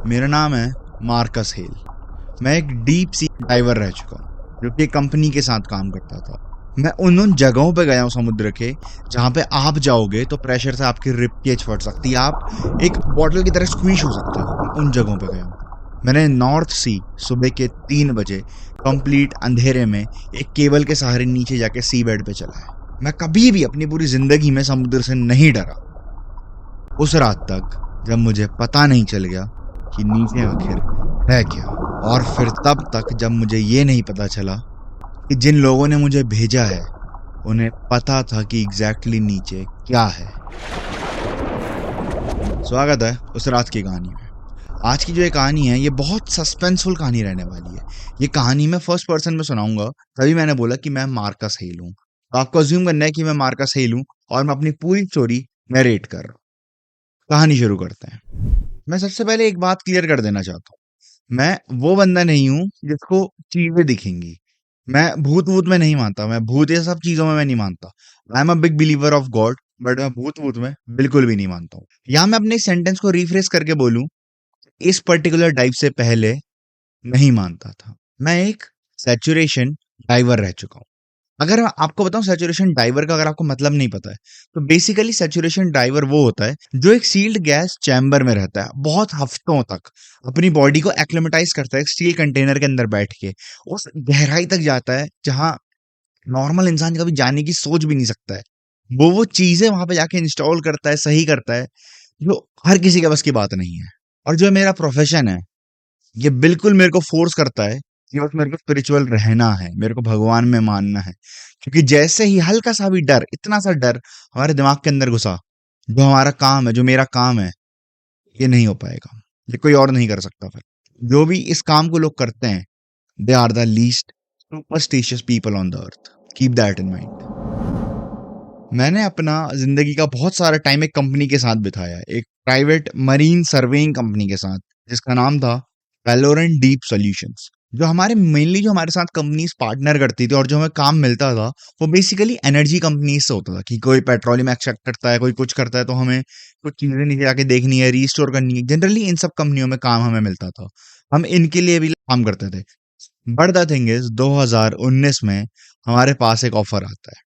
मेरा नाम है मार्कस हेल। मैं एक डीप सी डाइवर रह चुका हूँ जो कि एक कंपनी के साथ काम करता था। मैं उन जगहों पे गया हूँ समुद्र के जहाँ पे आप जाओगे तो प्रेशर से आपकी रिब केज फट सकती है, आप एक बॉटल की तरह स्क्वीश हो सकते हो। मैं उन जगहों पे गया हूँ। मैंने नॉर्थ सी सुबह के 3 बजे कंप्लीट अंधेरे में एक केबल के सहारे नीचे जाके सी बेड पे चला है। मैं कभी भी अपनी पूरी जिंदगी में समुद्र से नहीं डरा, उस रात तक जब मुझे पता नहीं चल गया कि नीचे आखिर है क्या, और फिर तब तक जब मुझे ये नहीं पता चला कि जिन लोगों ने मुझे भेजा है उन्हें पता था कि एग्जैक्टली नीचे क्या है। स्वागत है उस रात की कहानी में। आज की जो ये कहानी है ये बहुत सस्पेंसफुल कहानी रहने वाली है। ये कहानी मैं फर्स्ट पर्सन में सुनाऊंगा, तभी मैंने बोला कि मैं मार्कस हेल हूँ। तो आपको अज्यूम करना है कि मैं मार्कस हेल हूँ और मैं अपनी पूरी स्टोरी नरेट कर रहा हूँ। कहानी शुरू करते हैं। मैं सबसे पहले एक बात क्लियर कर देना चाहता हूँ, मैं वो बंदा नहीं हूँ जिसको चीजें दिखेंगी। मैं भूत वूत में नहीं मानता, मैं भूत ये सब चीजों में मैं नहीं मानता। I am a big believer of God, but मैं भूत वूत में बिल्कुल भी नहीं मानता हूँ। या मैं अपने सेंटेंस को रिफ्रेश करके बोलूं, इस पर्टिकुलर डाइव से पहले नहीं मानता था। मैं एक सैचुरेशन डाइवर रह चुका हूँ। अगर मैं आपको बताऊं सैचुरेशन डाइवर का अगर आपको मतलब नहीं पता है, तो बेसिकली सैचुरेशन डाइवर वो होता है जो एक सील्ड गैस चैम्बर में रहता है, बहुत हफ्तों तक अपनी बॉडी को एक्लेमेटाइज करता है स्टील कंटेनर के अंदर बैठ के, उस गहराई तक जाता है जहां नॉर्मल इंसान कभी जाने की सोच भी नहीं सकता है। वो चीजें वहां पे जाके इंस्टॉल करता है, सही करता है, जो हर किसी के बस की बात नहीं है। और जो मेरा प्रोफेशन है ये बिल्कुल मेरे को फोर्स करता है कि बस मेरे को स्पिरिचुअल रहना है, मेरे को भगवान में मानना है। क्योंकि जैसे ही हल्का सा भी डर, इतना सा डर हमारे दिमाग के अंदर घुसा, जो हमारा काम है, जो मेरा काम है, ये नहीं हो पाएगा, ये कोई और नहीं कर सकता। फिर जो भी इस काम को लोग करते हैं, they are the least superstitious people on the earth. Keep that in mind. मैंने अपना जिंदगी का बहुत सारा टाइम एक कंपनी के साथ बिताया है, एक प्राइवेट मरीन सर्वेइंग कंपनी के साथ, जिसका नाम था वैलोरेंट डीप सॉल्यूशंस। जो हमारे साथ कंपनीज पार्टनर करती थी और जो हमें काम मिलता था वो बेसिकली एनर्जी कंपनीज से होता था कि कोई पेट्रोलियम एक्सट्रैक्ट करता है, कोई कुछ करता है, तो हमें कुछ चीजें नीचे जाके देखनी है, रीस्टोर करनी है। जनरली इन सब कंपनियों में काम हमें मिलता था, हम इनके लिए भी काम करते थे। बट द थिंग इज 2019 में हमारे पास एक ऑफर आता है,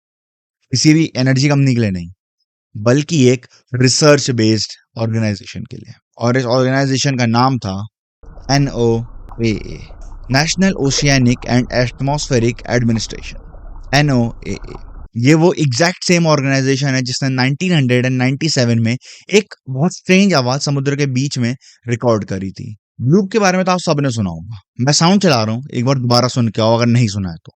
किसी भी एनर्जी कंपनी के लिए नहीं, बल्कि एक रिसर्च बेस्ड ऑर्गेनाइजेशन के लिए। और इस ऑर्गेनाइजेशन का नाम था NOAA, national oceanic and atmospheric administration, NOAA। ये वो एग्जैक्ट सेम ऑर्गेनाइजेशन है जिसने 1997 में एक बहुत स्ट्रेंज आवाज समुद्र के बीच में रिकॉर्ड करी थी। ब्लूप के बारे में तो आप सबने सुना होगा, मैं साउंड चला रहा हूँ, एक बार दोबारा सुन के आओ अगर नहीं सुना है तो।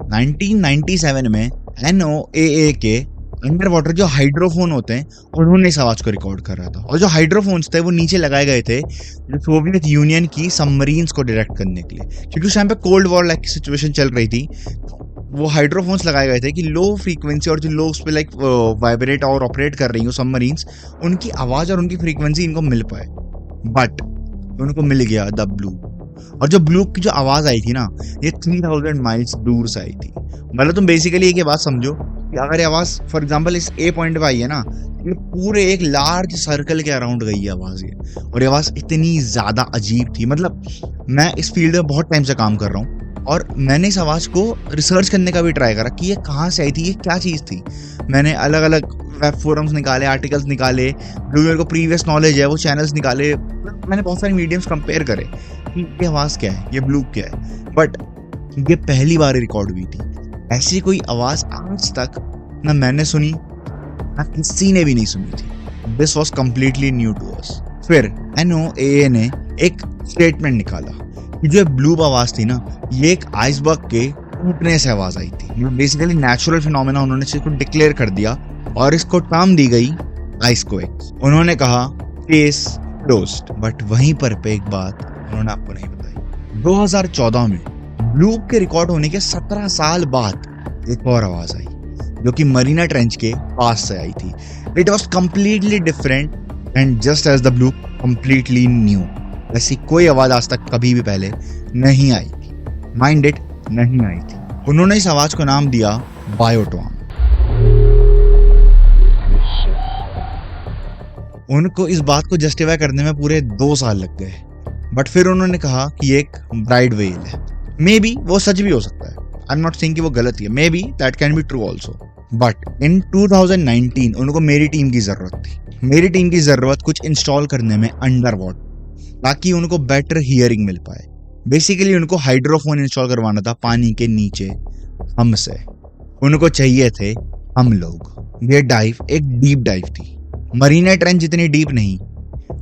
1997 में NOAA के अंडर वाटर जो हाइड्रोफोन होते हैं उन्होंने इस आवाज को रिकॉर्ड कर रहा था। और जो हाइड्रोफोन्स थे वो नीचे लगाए गए थे जो सोवियत यूनियन की सबमरीन्स को डायरेक्ट करने के लिए, क्योंकि उस टाइम पे कोल्ड वॉर लाइक की सिचुएशन चल रही थी। वो हाइड्रोफोन्स लगाए गए थे कि लो फ्रीक्वेंसी और जो लो उस पर लाइक वाइब्रेट और ऑपरेट कर रही हो सबमरीन्स, उनकी आवाज और उनकी फ्रीक्वेंसी इनको मिल पाए। बट उनको मिल गया द ब्लू। और जो ब्लू की जो आवाज आई थी ना, ये 3000 माइल्स दूर से आई थी। मतलब तुम बेसिकली एक ये बात समझो कि अगर ये आवाज फॉर एग्जांपल इस ए पॉइंट पे आई है ना, ये पूरे एक लार्ज सर्कल के अराउंड गई है आवाज ये। और ये आवाज इतनी ज्यादा अजीब थी। मतलब मैं इस फील्ड में बहुत टाइम से काम कर रहा हूँ और मैंने इस आवाज को रिसर्च करने का भी ट्राई करा कि ये कहाँ से आई थी, ये क्या चीज थी। मैंने अलग अलग वेब फोरम्स निकाले, आर्टिकल्स निकाले, जो मेरे को प्रीवियस नॉलेज है वो चैनल्स निकाले, मैंने बहुत सारे मीडियम्स कंपेयर करे कि ये आवाज क्या है, ये ब्लू क्या है। बट ये पहली बार रिकॉर्ड हुई थी। ऐसी कोई आवाज आज तक ना मैंने सुनी ना किसी ने भी नहीं सुनी थी। This was completely new to us. फिर NOAA ने एक स्टेटमेंट निकाला कि जो ब्लू आवाज थी ना, ये एक आइसबर्ग के टूटने से आवाज आई थी। बेसिकली नेचुरल फिनोमेना उन्होंने इसको डिक्लेयर कर दिया और इसको टर्म दी गई आइसक्वेक। उन्होंने कहा केस क्लोज्ड। बट वहीं पर पे एक बात उन्होंने आपको नहीं बताई। 2014 में ब्लू के रिकॉर्ड होने के 17 साल बाद एक और आवाज आई जो कि मरीना ट्रेंच के पास से आई थी। It was completely different and just as the blue completely new. ऐसी कोई आवाज आज तक कभी भी पहले नहीं आई थी, माइंड इट, नहीं आई थी। उन्होंने इस आवाज को नाम दिया बायोटॉन। उनको इस बात को जस्टिफाई करने में पूरे 2 साल लग गए, बट फिर उन्होंने कहा कि ये एक ब्राइड वेल है। मे बी वो सच भी हो सकता है, आई एम नॉट सेइंग कि वो गलत है, may be that can be true also. But in 2019 उनको मेरी टीम की जरूरत थी। मेरी टीम की जरूरत कुछ इंस्टॉल करने में अंडर वाटर, ताकि उनको बेटर हियरिंग मिल पाए। बेसिकली उनको हाइड्रोफोन इंस्टॉल करवाना था पानी के नीचे हमसे। उनको चाहिए थे हम लोग। ये डाइव एक डीप डाइव थी, मरीना ट्रेंच जितनी डीप नहीं,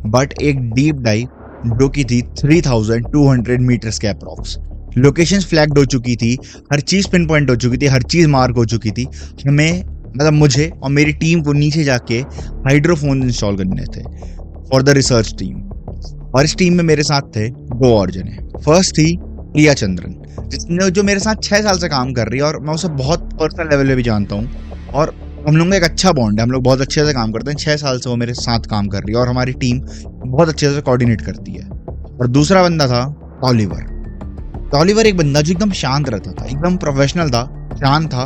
बट एक डीप डाइव जो की थी 3200 मीटर्स के अप्रॉक्स। लोकेशंस फ्लैग्ड हो चुकी थी, हर चीज पिन पॉइंट हो चुकी थी, हर चीज मार्क हो चुकी थी। हमें मतलब मुझे और मेरी टीम को नीचे जाके हाइड्रोफोन इंस्टॉल करने थे फॉर द रिसर्च टीम। और इस टीम में मेरे साथ थे 2 और जने। फर्स्ट थी प्रिया चंद्रन, जिसने जो मेरे साथ 6 साल से काम कर रही है, और मैं उसे बहुत पर्सनल लेवल पे भी जानता हूँ, और हम लोगों का एक अच्छा बॉन्ड है, हम लोग बहुत अच्छे से काम करते हैं। 6 साल से वो मेरे साथ काम कर रही है और हमारी टीम बहुत अच्छे से कोऑर्डिनेट करती है। और दूसरा बंदा था टॉलीवर। टॉलीवर एक बंदा जो एकदम शांत रहता था, एकदम प्रोफेशनल था, शांत था,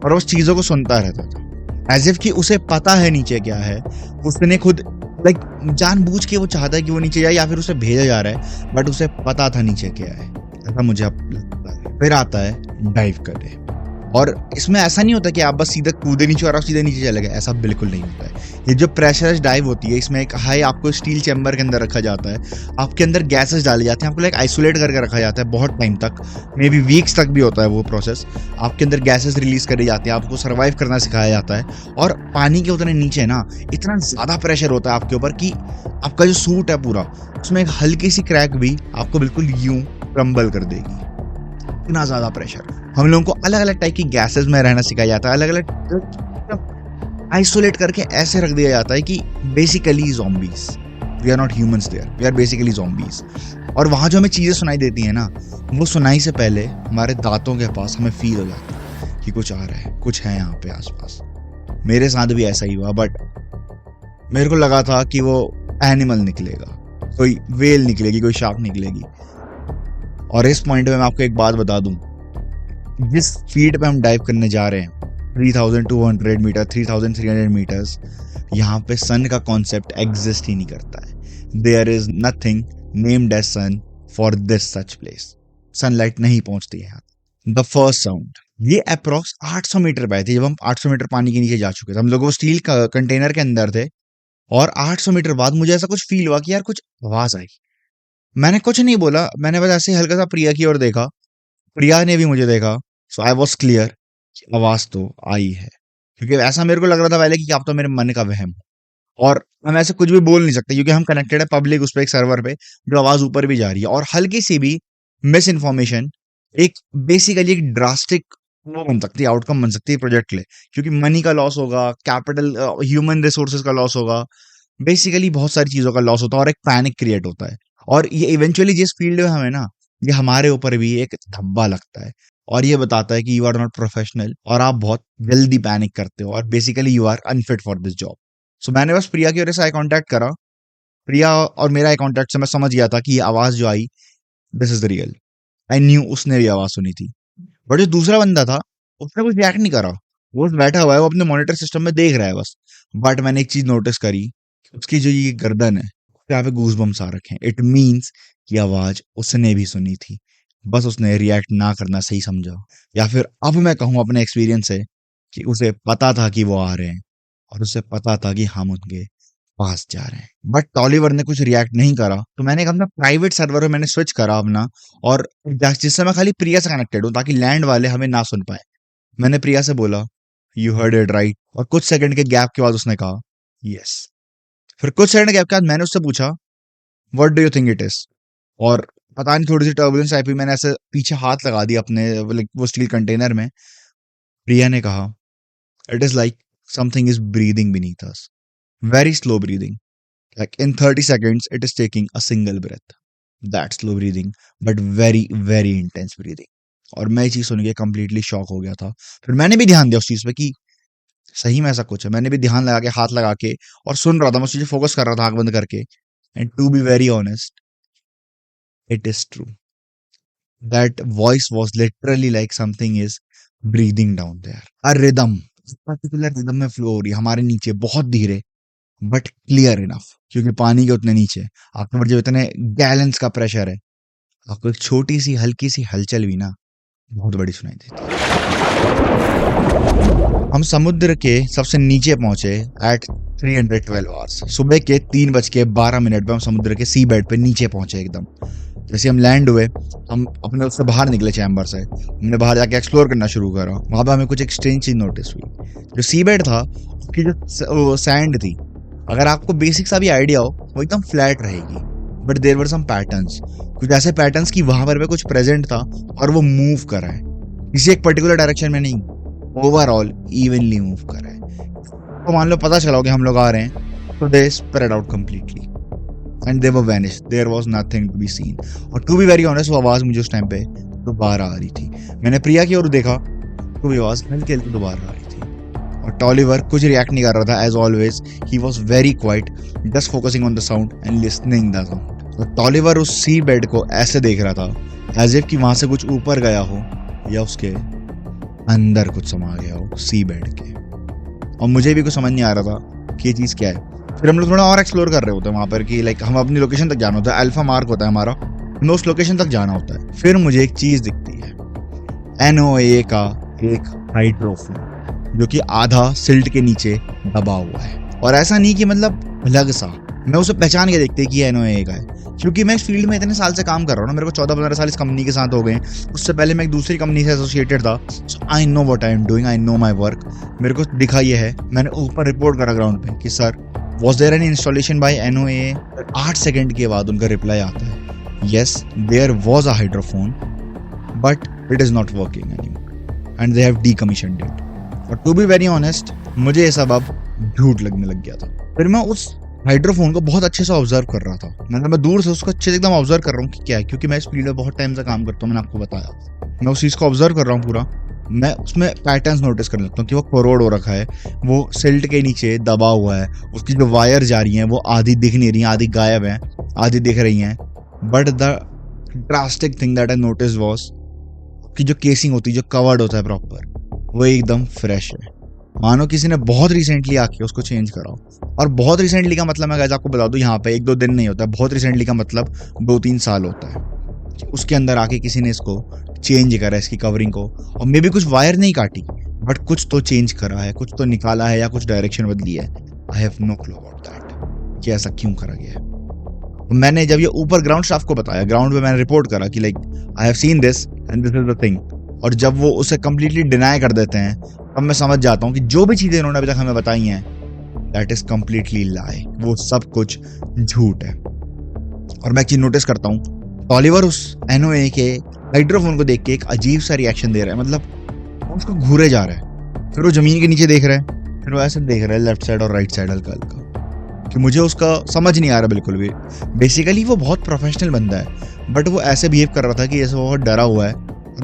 और उस चीजों को सुनता रहता था, एज इफ कि उसे पता है नीचे क्या है। उसने खुद लाइक जानबूझ के वो चाहता है कि वो नीचे जाए, या फिर उसे भेजा जा रहा है, बट उसे पता था नीचे क्या है, ऐसा मुझे अब लगता है। फिर आता है डाइव करे, और इसमें ऐसा नहीं होता कि आप बस सीधा कूदे नीचे और आप सीधे नीचे चले गए, ऐसा बिल्कुल नहीं होता है। ये जो प्रेशराइज्ड डाइव होती है, इसमें एक हाई आपको स्टील चैम्बर के अंदर रखा जाता है, आपके अंदर गैसेस डाले जाते हैं, आपको लाइक आइसोलेट करके रखा जाता है बहुत टाइम तक, मे बी वीक्स तक भी होता है वो प्रोसेस। आपके अंदर गैसेस रिलीज करे जाते हैं, आपको सर्वाइव करना सिखाया जाता है, और पानी के उतने नीचे ना इतना ज्यादा प्रेशर होता है आपके ऊपर कि आपका जो सूट है पूरा, उसमें एक हल्की सी क्रैक भी आपको बिल्कुल यूं क्रम्बल कर देगी, इतना ज्यादा प्रेशर। हम लोगों को अलग अलग टाइप की गैसेस में रहना सिखाया जाता है, अलग अलग आइसोलेट करके ऐसे रख दिया जाता है कि basically zombies, we are not humans there, we are basically zombies. और वहां जो हमें चीजें सुनाई देती है ना, वो सुनाई से पहले हमारे दांतों के पास हमें फील हो जाता है कि कुछ आ रहा है, कुछ है यहाँ पे आसपास। मेरे साथ भी ऐसा ही हुआ, बट मेरे को लगा था कि वो एनिमल निकलेगा, कोई वेल निकलेगी, कोई शार्क निकलेगी। और इस पॉइंट पे मैं आपको एक बात बता दूं, जिस स्पीड पे हम डाइव करने जा रहे हैं 3200 मीटर, 3300 मीटर्स, यहाँ पे सन का कॉन्सेप्ट एग्जिस्ट ही नहीं करता है। There is nothing named as sun for this such place. Sunlight नहीं पहुंचती है यहाँ। द फर्स्ट साउंड, ये अप्रोक्स 800 मीटर पे थे। जब हम 800 मीटर पानी के नीचे जा चुके थे, हम लोग वो स्टील का कंटेनर के अंदर थे, और 800 मीटर बाद मुझे ऐसा कुछ फील हुआ कि यार कुछ आवाज आई। मैंने कुछ नहीं बोला, मैंने बस ऐसे हल्का सा प्रिया की ओर देखा, प्रिया ने भी मुझे देखा। सो आई वॉज क्लियर कि आवाज तो आई है, क्योंकि ऐसा मेरे को लग रहा था पहले कि आप तो मेरे मन का वहम है। और हम ऐसे कुछ भी बोल नहीं सकते, क्योंकि हम कनेक्टेड है पब्लिक उस पर एक सर्वर पे, जो आवाज ऊपर भी जा रही है। और हल्की सी भी मिस इन्फॉर्मेशन एक बेसिकली एक ड्रास्टिक वो बन सकती है, आउटकम बन सकती है प्रोजेक्ट के लिए, क्योंकि मनी का लॉस होगा, कैपिटल ह्यूमन रिसोर्सेज का लॉस होगा, बेसिकली बहुत सारी चीजों का लॉस होता है, और एक पैनिक क्रिएट होता है। और ये इवेंचुअली जिस फील्ड में हमें ना, ये हमारे ऊपर भी एक धब्बा लगता है, और ये बताता है कि यू आर नॉट प्रोफेशनल, और आप बहुत जल्दी पैनिक करते हो, और basically you are unfit for this job. So मैंने बस प्रिया की वजह से आई कांटेक्ट करा। प्रिया और मेरा आई कांटेक्ट से मैं समझ गया था कि ये आवाज जो आई, this is the real. I knew उसने भी आवाज सुनी थी। बट जो दूसरा बंदा था, उसने कुछ रिएक्ट नहीं करा, वो बस बैठा हुआ है, वो अपने मॉनिटर सिस्टम में देख रहा है बस। बट मैंने एक चीज नोटिस करी, उसकी जो ये गर्दन है, उसके यहाँ पे गूज़बम्प्स आ रखे हैं। इट मीन्स कि आवाज उसने भी सुनी थी, बस उसने रिएक्ट ना करना सही समझा। या फिर अब मैं कहूँ अपने एक्सपीरियंस से कि उसे पता था कि वो आ रहे हैं, और उसे पता था कि हम उनके पास जा रहे हैं। बट टॉलीवर ने कुछ रिएक्ट नहीं करा, तो मैंने एक अपना प्राइवेट सर्वर में मैंने स्विच करा अपना, और जिससे मैं खाली प्रिया से कनेक्टेड हूँ, ताकि लैंड वाले हमें ना सुन पाए। मैंने प्रिया से बोला, यू हर्ड इट राइट, और कुछ सेकंड के गैप के बाद उसने कहा यस। फिर कुछ सेकंड गैप के बाद मैंने उससे पूछा, what do you think it is? और पता नहीं थोड़ी सी टर्बुलेंस आई, मैंने ऐसे पीछे हाथ लगा दिया अपने वो स्टील कंटेनर में। प्रिया ने कहा, it is like something is breathing beneath us, very slow breathing, like in 30 seconds it is taking a single breath, that slow breathing but very very intense breathing। और मैं ये चीज सुन के कंप्लीटली शॉक हो गया था। फिर मैंने भी ध्यान दिया उस चीज पे कि सही में ऐसा कुछ है। मैंने भी ध्यान लगा के, हाथ लगा के, और सुन रहा था, मैं उस चीज फोकस कर रहा था आंख बंद करके। And to be very honest, it is true, that voice was literally like something is breathing down there, a rhythm, particular rhythm में फ्लो हो रही है हमारे नीचे, बहुत धीरे बट क्लियर इनफ, क्योंकि पानी के उतने नीचे आपके ऊपर जो इतने गैलेंस का प्रेशर है, आपको एक छोटी सी हल्की सी हलचल भी ना बहुत बड़ी सुनाई देती है। हम समुद्र के सबसे नीचे पहुंचे एट 312 आवर्स, सुबह के 3:12 पे हम समुद्र के सी बेड पे नीचे पहुंचे एकदम। जैसे हम लैंड हुए, हम अपने उससे बाहर निकले चैम्बर से, हमने बाहर जाके एक्सप्लोर करना शुरू करा। वहां पे हमें कुछ एक स्ट्रेंज चीज नोटिस हुई। जो सी बेड था उसकी जो सैंड थी, अगर आपको बेसिक सा भी आइडिया हो, वो एकदम फ्लैट रहेगी, but there were some patterns, कुछ ऐसे पैटर्न्स की वहां पर कुछ प्रेजेंट था और वो मूव कर रहा है, किसी एक पर्टिकुलर डायरेक्शन में नहीं, ओवरऑल इवनली मूव कर रहा है। तो मान लो पता चला हो कि हम लोग आ रहे हैं, तो they spread out completely and they were vanished, there was nothing to be seen. और टू बी वेरी ऑनेस्ट, वो आवाज मुझे उस टाइम पे दोबारा आ रही थी। मैंने प्रिया की ओर देखा तो वो आवाज हल्की हल्की दोबारा आ रही थी, और टॉलीवर कुछ रिएक्ट नहीं कर रहा था। As always he was very quiet, just focusing on the sound and listening the sound. तो टॉलीवर उस सी बेड को ऐसे देख रहा था एज इफ कि वहां से कुछ ऊपर गया हो या उसके अंदर कुछ समा गया हो सी बेड के। और मुझे भी कुछ समझ नहीं आ रहा था कि ये चीज़ क्या है। फिर हम लोग थोड़ा और एक्सप्लोर कर रहे होते हैं वहाँ पर कि लाइक हम अपनी लोकेशन तक जाना होता है, अल्फा मार्क होता है हमारा, हमें उस लोकेशन तक जाना होता है। फिर मुझे एक चीज़ दिखती है, NOAA का एक हाइड्रोफोन जो कि आधा सिल्ट के नीचे दबा हुआ है, और ऐसा नहीं कि मतलब अलग सा, मैं उसे पहचान के देखते कि NOAA का है, क्योंकि मैं इस फील्ड में इतने साल से काम कर रहा हूँ ना, मेरे को 14-15 साल इस कंपनी के साथ हो गए। उससे पहले मैं एक दूसरी कंपनी से एसोसिएटेड था, so I know what I am doing, I know my work. मेरे को दिखा ये है, मैंने ऊपर रिपोर्ट करा ग्राउंड पे कि sir was there any installation by NOAA। 8 second के बाद उनका रिप्लाई आता है, yes there was a hydrophone but it is not working anymore and they have decommissioned it. और टू बी वेरी ऑनेस्ट, मुझे ये सब अब झूठ लगने लग गया था। फिर मैं उस हाइड्रोफोन को बहुत अच्छे से ऑब्जर्व कर रहा था, मतलब मैं दूर से उसको अच्छे से एकदम ऑब्जर्व कर रहा हूँ कि क्या है, क्योंकि मैं इस फील्ड में बहुत टाइम से काम करता हूँ, मैंने आपको बताया। मैं उस चीज़ को ऑब्जर्व कर रहा हूँ पूरा, मैं उसमें पैटर्न्स नोटिस करने लगता हूँ कि वो करोड़ हो रखा है, वो सिल्ट के नीचे दबा हुआ है, उसकी जो वायर जा रही हैं वो आधी दिख नहीं रही, आधी गायब है, आधी दिख रही हैं। But the drastic thing that I notice was कि जो केसिंग होती है, जो कवर्ड होता है प्रॉपर, वो एकदम फ्रेश है, मानो किसी ने बहुत रिसेंटली आके उसको चेंज करा हो। और बहुत रिसेंटली का मतलब मैं गाइस आपको बता दूं, यहाँ पे 1-2 दिन नहीं होता, बहुत रिसेंटली का मतलब 2-3 साल होता है। उसके अंदर आके किसी ने इसको चेंज करा, इसकी कवरिंग को, और मे बी कुछ वायर नहीं काटी, बट कुछ तो चेंज करा है, कुछ तो निकाला है या कुछ डायरेक्शन बदली है। I have no clue about that कि ऐसा क्यों करा गया है। मैंने जब ये ऊपर ग्राउंड स्टाफ को बताया, ग्राउंड पे मैंने रिपोर्ट करा कि like I have seen this and this is the thing, और जब वो उसे कम्प्लीटली डिनाई कर देते हैं, अब मैं समझ जाता हूँ कि जो भी चीजें इन्होंने अभी तक हमें बताई हैं, दैट इज कम्प्लीटली लाई, वो सब कुछ झूठ है। और मैं एक चीज नोटिस करता हूँ, टॉलीवर उस NOAA के हाइड्रोफोन को देख के एक अजीब सा रिएक्शन दे रहा है, मतलब उसको घूरे जा रहा है, फिर वो जमीन के नीचे देख रहा है, फिर वो ऐसे देख रहा है लेफ्ट साइड और राइट साइड हल्का हल्का, कि मुझे उसका समझ नहीं आ रहा बिल्कुल भी। बेसिकली वो बहुत प्रोफेशनल बंदा है, बट वो ऐसे बिहेव कर रहा था कि जैसे वो बहुत डरा हुआ है,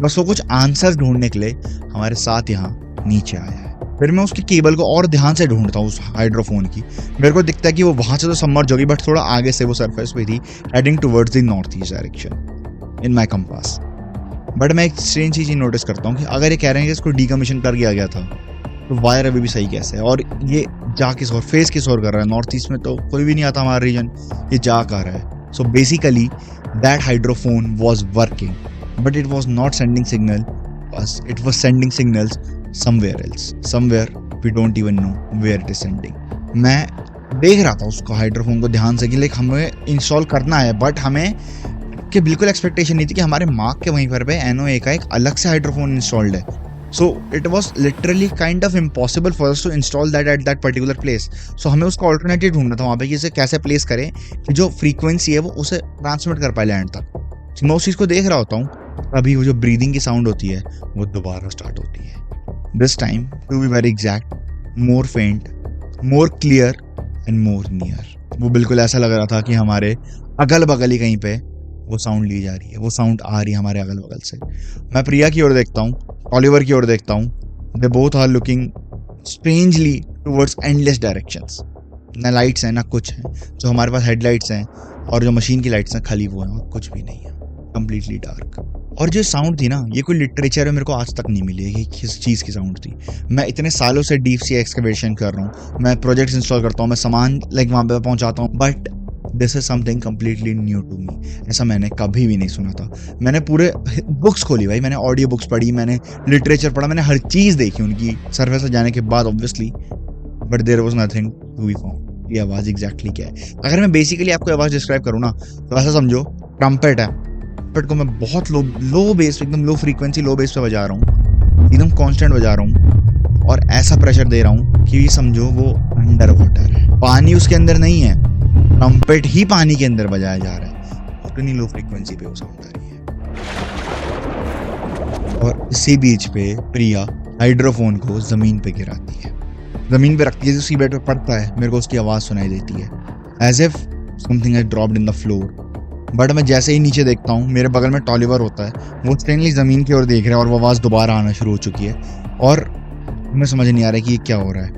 बस वो कुछ आंसर्स ढूंढने के लिए हमारे साथ यहाँ नीचे आया है। फिर मैं उसकी केबल को और ध्यान से ढूंढता हूँ उस हाइड्रोफोन की, मेरे को दिखता है कि वो वहां से तो सबमर्ज होगी, बट थोड़ा आगे से वो सरफेस पे थी, heading towards the north east direction in my compass. But मैं एक स्ट्रेंज चीज नोटिस करता हूँ कि अगर ये कह रहे हैं कि इसको डीकमीशन कर दिया गया था, तो वायर अभी भी सही कैसे है, और ये जा किस और फेस किस और कर रहा है। नॉर्थ ईस्ट में तो कोई भी नहीं आता हमारा रीजन, ये जा कर रहा है। So basically that hydrophone was working, but it was not sending signal, it was sending signals somewhere else, somewhere we don't even know where it is sending. मैं देख रहा था उसको हाइड्रोफोन को ध्यान से कि लाइक हमें इंस्टॉल करना है, बट हमें कि बिल्कुल एक्सपेक्टेशन नहीं थी कि हमारे मार्क के वहीं पर पे NOAA का एक अलग से हाइड्रोफोन इंस्टॉल्ड है। So it was literally kind of impossible for us to install that at that particular place. So हमें उसका ऑल्टरनेटिव ढूंढना था वहाँ पे कि इसे कैसे प्लेस करें कि जो फ्रीक्वेंसी है वो उसे ट्रांसमिट कर पाए लैंड तक। मैं उस चीज़ को देख रहा होता हूँ, अभी वो जो ब्रीदिंग की साउंड होती है वो दोबारा स्टार्ट होती है, this time to be very exact, more faint, more clear and more near. वो बिल्कुल ऐसा लग रहा था कि हमारे अगल बगल ही कहीं पे वो साउंड ली जा रही है, वो साउंड आ रही है हमारे अगल बगल से। मैं प्रिया की ओर देखता हूँ, टॉलीवर की ओर देखता हूँ, they both are looking strangely towards endless directions. ना लाइट्स हैं ना कुछ है, जो हमारे पास हेडलाइट्स हैं और जो मशीन की लाइट्स हैं खाली वो हैं, और कुछ भी नहीं है, कंप्लीटली डार्क। और जो साउंड थी ना, ये कोई लिटरेचर में मेरे को आज तक नहीं मिली है कि किस चीज़ की साउंड थी। मैं इतने सालों से डीप सी एक्सकवेशन कर रहा हूँ, मैं प्रोजेक्ट्स इंस्टॉल करता हूँ, मैं सामान लाइक वहाँ पे पहुँचाता हूँ, but this is something completely new to me. ऐसा मैंने कभी भी नहीं सुना था। मैंने पूरे बुक्स खोली भाई, मैंने ऑडियो बुक्स पढ़ी, मैंने लिटरेचर पढ़ा, मैंने हर चीज़ देखी उनकी सरफेस से जाने के बाद obviously, but there was nothing to be found. ये आवाज़ एग्जैक्टली क्या है? अगर मैं बेसिकली आपको आवाज़ डिस्क्राइब करूँ ना, तो ऐसा समझो ट्रम्पेट है। ट्रम्पेट को मैं बहुत लो बेस, एकदम लो फ्रीक्वेंसी, लो बेस पे बजा रहा हूँ, एकदम कांस्टेंट बजा रहा हूँ, और ऐसा प्रेशर दे रहा हूँ कि समझो वो अंडर वाटर है, पानी उसके अंदर नहीं है, ट्रम्पेट ही पानी के अंदर बजाया जा रहा है, उतनी लो फ्रीक्वेंसी पे वो साउंड आ रही है। और इसी बीच पे प्रिया हाइड्रोफोन को जमीन पे गिराती है, जमीन पे रखती है, जो सी बेड पे पड़ता है, मेरे को उसकी आवाज़ सुनाई देती है, as if something has dropped in the floor. But मैं जैसे ही नीचे देखता हूँ, मेरे बगल में टॉलिवर होता है, वो स्टेनली ज़मीन की ओर देख रहा है, और वो आवाज़ दोबारा आना शुरू हो चुकी है, और हमें समझ नहीं आ रहा है कि ये क्या हो रहा है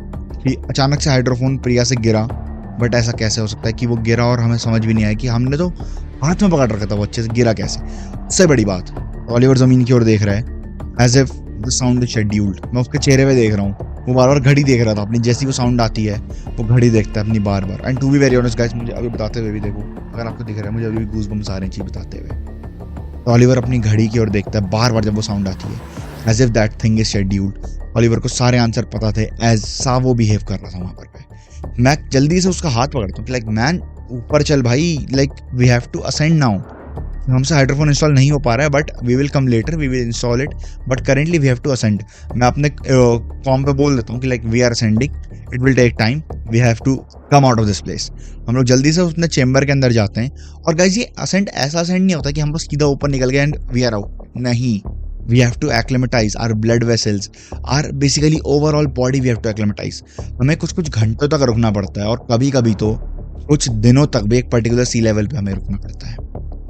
कि अचानक से हाइड्रोफोन प्रिया से गिरा। बट ऐसा कैसे हो सकता है कि वो गिरा और हमें समझ भी नहीं आया कि हमने तो हाथ में पकड़ रखा था, वो अच्छे से गिरा कैसे? उससे बड़ी बात, टॉलिवर ज़मीन की ओर देख रहा है, as if the sound is scheduled. मैं उसके चेहरे पे देख रहा हूँ, वो बार बार घड़ी देख रहा था अपनी, जैसी वो साउंड आती है वो घड़ी देखता है अपनी बार बार। And to be very honest guys, मुझे अभी बताते हुए भी देखो, अगर आपको दिख रहा है, मुझे अभी भी गूज़बम्स आ रहे हैं चीज़ बताते हुए। ऑलिवर अपनी घड़ी की ओर देखता है बार बार जब वो साउंड आती है, as if that thing is scheduled. Oliver को सारे आंसर पता थे, ऐसा वो बिहेव कर रहा था वहाँ पर। मैं जल्दी से उसका हाथ पकड़ता हूँ, लाइक मैन ऊपर चल भाई, like we have to ascend now. हमसे हाइड्रोफोन इंस्टॉल नहीं हो पा रहा है, but we will come later, we will install it, but currently we have to ascend. मैं अपने फॉर्म पे बोल देता हूँ कि like we are ascending, it will take time, we have to come out of this place. हम लोग जल्दी से उसने चेम्बर के अंदर जाते हैं। और गाइस, ये असेंड ऐसा असेंड नहीं होता कि हम बस सीधा ऊपर निकल गए एंड वी आर आउट, नहीं। We have to acclimatize our blood vessels, our basically overall body we have to acclimatize। हमें कुछ घंटों तक रुकना पड़ता है, और कभी कभी तो कुछ दिनों तक भी एक पर्टिकुलर सी लेवल पे हमें रुकना पड़ता है,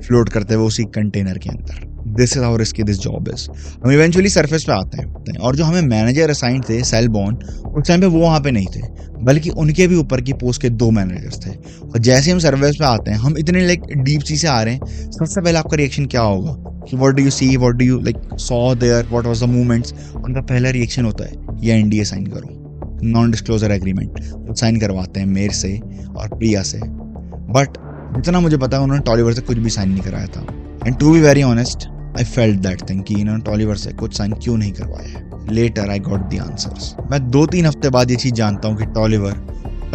फ्लोट करते हुए उसी कंटेनर के अंदर। This is how risky this job is. हम इवेंचुअली सरफेस पे आते हैं, और जो हमें मैनेजर असाइन थे सेलबॉर्न, उस टाइम पे वो वहाँ पे नहीं थे, बल्कि उनके भी ऊपर की पोस्ट के 2 मैनेजर्स थे। और जैसे हम सरफेस पे आते हैं, हम इतने लाइक डीप सी से आ रहे हैं, सबसे पहले आपका रिएक्शन क्या होगा कि what do you see, what do you like saw there, what was the movements? उनका पहला रिएक्शन होता है ये एनडीए साइन करो, नॉन डिस्क्लोजर एग्रीमेंट। वो साइन करवाते हैं मेरे से और प्रिया से, बट जितना मुझे पता है उन्होंने टॉलिवर से कुछ भी साइन नहीं कराया था। And to be very honest, I felt that thing कि इन्होंने टॉलिवर से कुछ साइन क्यों नहीं करवाया है। Later I got the answers. मैं 2-3 हफ्ते बाद ये चीज़ जानता हूँ कि टॉलिवर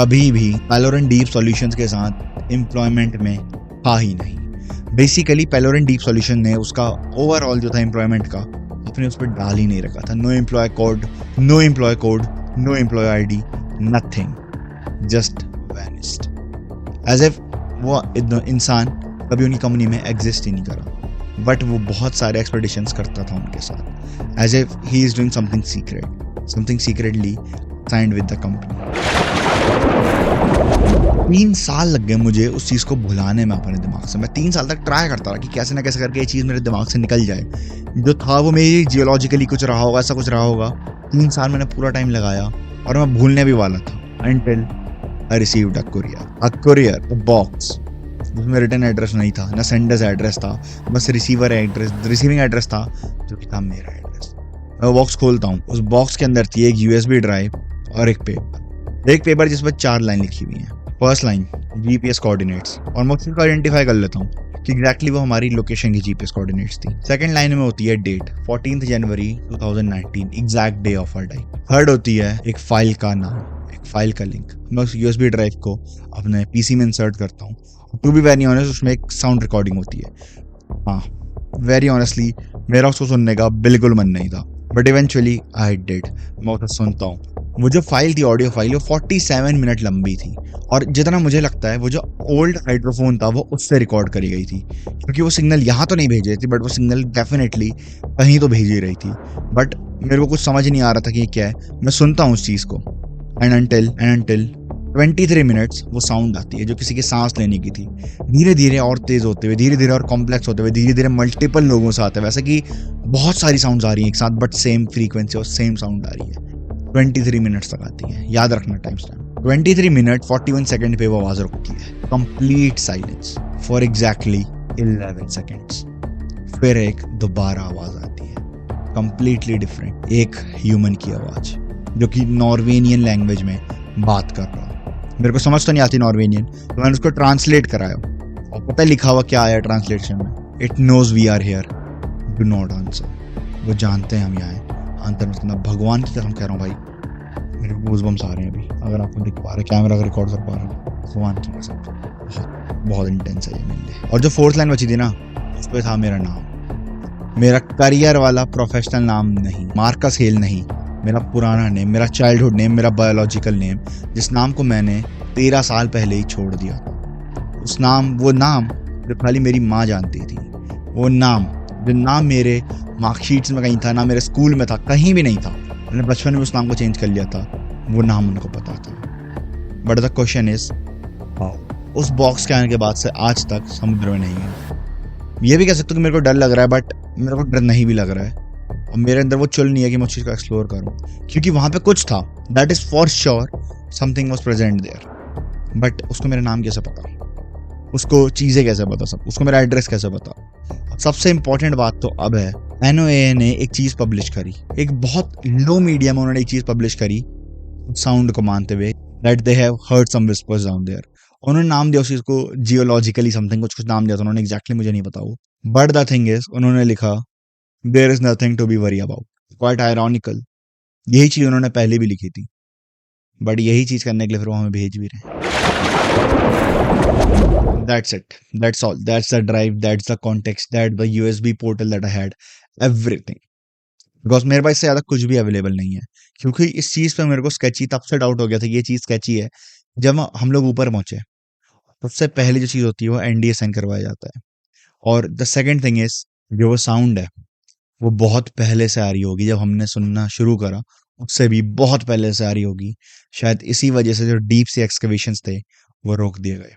कभी भी पेलोरेंट डीप सॉल्यूशंस के साथ एम्प्लॉयमेंट में था ही नहीं। बेसिकली पेलोरेंट डीप सॉल्यूशन ने उसका ओवरऑल जो था एम्प्लॉयमेंट का, अपने उस पर डाल ही नहीं रखा था। No employ code, no employ code, no employ ID, nothing, just vanished, as if वो इंसान कभी उनकी कंपनी में एग्जिस्ट ही नहीं करा। बट वो बहुत सारे एक्सपेडिशंस करता था उनके साथ, as if he is doing something secret, something secretly signed with the company. 3 साल लग गए मुझे उस चीज़ को भुलाने में अपने दिमाग से। मैं 3 साल तक ट्राई करता रहा कि कैसे ना कैसे करके ये चीज़ मेरे दिमाग से निकल जाए। जो था वो मेरी जियोलॉजिकली कुछ रहा होगा, ऐसा कुछ रहा होगा। 3 साल मैंने पूरा टाइम लगाया, और मैं भूलने भी वाला था, until I received a courier, a box, जिसमें रिटर्न एड्रेस नहीं था, ना सेंडर्स एड्रेस था, बस रिसीविंग एड्रेस था, जो कि था मेरा एड्रेस। मैं वो बॉक्स खोलता हूँ, उस बॉक्स के अंदर थी एक USB ड्राइव और एक पेपर जिस पर 4 लाइन लिखी हुई हैं। फर्स्ट लाइन GPS कोऑर्डिनेट्स, और मैं उसको आइडेंटिफाई कर लेता हूँ कि एग्जैक्टली वो हमारी लोकेशन की GPS कोऑर्डिनेट्स थी। सेकंड लाइन में होती है डेट, 14 जनवरी 2019, exact day of our diet. Third होती है एक फाइल का नाम, एक फाइल का लिंक। मैं उस USB ड्राइव को अपने PC में इंसर्ट करता हूँ। टू बी वेरी ऑनेस्ट, उसमें एक साउंड रिकॉर्डिंग होती है। हाँ, वेरी ऑनेस्टली मेरा उसको सुनने का बिल्कुल मन नहीं था, बट इवेंचुअली आई डिड। मैं उसे सुनता हूँ। वो जो फाइल थी, ऑडियो फाइल, वो 47 मिनट लंबी थी, और जितना मुझे लगता है वो जो ओल्ड हाइड्रोफोन था वो उससे रिकॉर्ड करी गई थी, क्योंकि वो सिग्नल यहाँ तो नहीं भेज रही थी, बट वो सिग्नल डेफिनेटली कहीं तो भेज ही रही थी। बट मेरे को कुछ समझ नहीं आ रहा था कि ये क्या है। मैं सुनता हूँ उस चीज़ को, एंड अनटिल 23 मिनट्स वो साउंड आती है जो किसी के सांस लेने की थी। धीरे धीरे और तेज होते हुए, धीरे धीरे और कॉम्प्लेक्स होते हुए, धीरे धीरे मल्टीपल लोगों से आते हैं, वैसे कि बहुत सारी साउंड्स आ रही हैं एक साथ, बट सेम फ्रीक्वेंसी और सेम साउंड आ रही है। 23 मिनट्स तक आती है, याद रखना टाइम स्टैम्प। 23 मिनट 41 सेकंड पे वो आवाज रुकती है। Complete silence for exactly 11 seconds. फिर एक दोबारा आवाज आती है, कंप्लीटली डिफरेंट, एक ह्यूमन की आवाज जो कि नॉर्वेनियन लैंग्वेज में बात कर रहा हूँ। मेरे को समझ तो नहीं आती नॉर्वेनियन, तो मैंने उसको ट्रांसलेट कराया और पता है लिखा हुआ क्या आया ट्रांसलेशन में? It knows we are here, do not answer. वो जानते हैं हम यहाँ हैं। आंसर मतलब भगवान की कसम कह रहा हूँ भाई, मेरे को गूज़बम्स आ रहे हैं अभी, अगर आपको दिख पा रहे, कैमरा अगर रिकॉर्ड कर पा रहे हो, भगवान की कसम बहुत बहुत इंटेंस है ये मेरे लिए। और जो फोर्थ लाइन बची थी ना, उस पर था मेरा नाम, मेरा करियर वाला प्रोफेशनल नाम नहीं, मार्कस हेल नहीं, मेरा पुराना नेम, मेरा चाइल्डहुड नेम, मेरा बायोलॉजिकल नेम, जिस नाम को मैंने 13 साल पहले ही छोड़ दिया था। वो नाम जो खाली मेरी माँ जानती थी, वो नाम जो ना मेरे मार्कशीट्स में कहीं था, ना मेरे स्कूल में था, कहीं भी नहीं था। मैंने बचपन में उस नाम को चेंज कर लिया था, वो नाम उनको पता था। But the question is how. उस बॉक्स के आने के बाद से आज तक समुद्र में नहीं है। ये भी कह सकते हो कि मेरे को डर लग रहा है, बट मेरे को डर नहीं भी लग रहा है, और मेरे अंदर वो चुल नहीं है कि मैं उस चीज़ को एक्सप्लोर करूं, क्योंकि वहां पे कुछ था, that is for sure, something was present there. But उसको मेरा नाम कैसे पता, उसको चीज़ें कैसे पता, सब उसको मेरा एड्रेस कैसे पता। सबसे इंपॉर्टेंट बात तो अब है, NOAA ने एक चीज़ पब्लिश करी, एक बहुत लो मीडिया में उन्होंने एक चीज़ पब्लिश करी साउंड को मानते हुए, that they have heard some whispers down there. उन्होंने नाम दिया उस चीज़ को जियोलॉजिकली समथिंग, कुछ नाम दिया था उन्होंने, एग्जैक्टली मुझे नहीं पता वो। बट द थिंग इज, उन्होंने लिखा there is nothing to be worry about. Quite ironical, यही चीज़ उन्होंने पहले भी लिखी थी, बट यही चीज़ करने के लिए फिर वो हमें भेज भी रहे हैं। That's it, that's all, that's the drive, that's the context, that the USB portal that I had, everything. Because मेरे पास इससे ज़्यादा कुछ भी अवेलेबल नहीं है, क्योंकि इस चीज़ पे मेरे को स्केची तब से डाउट हो गया था कि ये चीज़ स्केची है, जब हम लोग ऊपर पहुंचे। सबसे पहले जो चीज़ होती है वो NDA साइन करवाया जाता है, और द सेकंड थिंग इज, जो वो साउंड है वो बहुत पहले से आ रही होगी, जब हमने सुनना शुरू करा उससे भी बहुत पहले से आ रही होगी। शायद इसी वजह से जो डीप सी एक्सकवेशंस थे वो रोक दिए गए।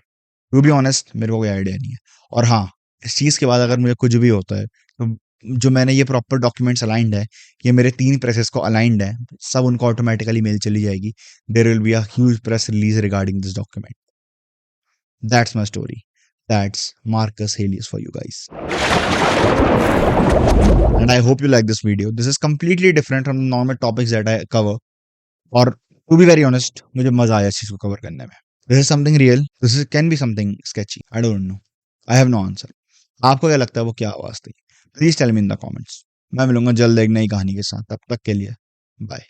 टू बी ऑनेस्ट मेरे को कोई आइडिया नहीं है। और हाँ, इस चीज़ के बाद अगर मुझे कुछ भी होता है, तो जो मैंने ये प्रॉपर डॉक्यूमेंट्स अलाइंड है, ये मेरे 3 प्रेसेस को अलाइंड है, सब उनको ऑटोमेटिकली मेल चली जाएगी। There will be a huge press release regarding this document. That's my story. That's Marcus Helios for you guys. And I hope you like this video. This is completely different from the normal topics that I cover. और to be very honest, मुझे मजा आया इस चीज को cover करने में. This is something real. This can be something sketchy. I don't know. I have no answer. आपको क्या लगता है वो क्या आवाज थी? Please tell me in the comments. मैं मिलूंगा जल्द एक नई कहानी के साथ. तब तक के लिए बाय.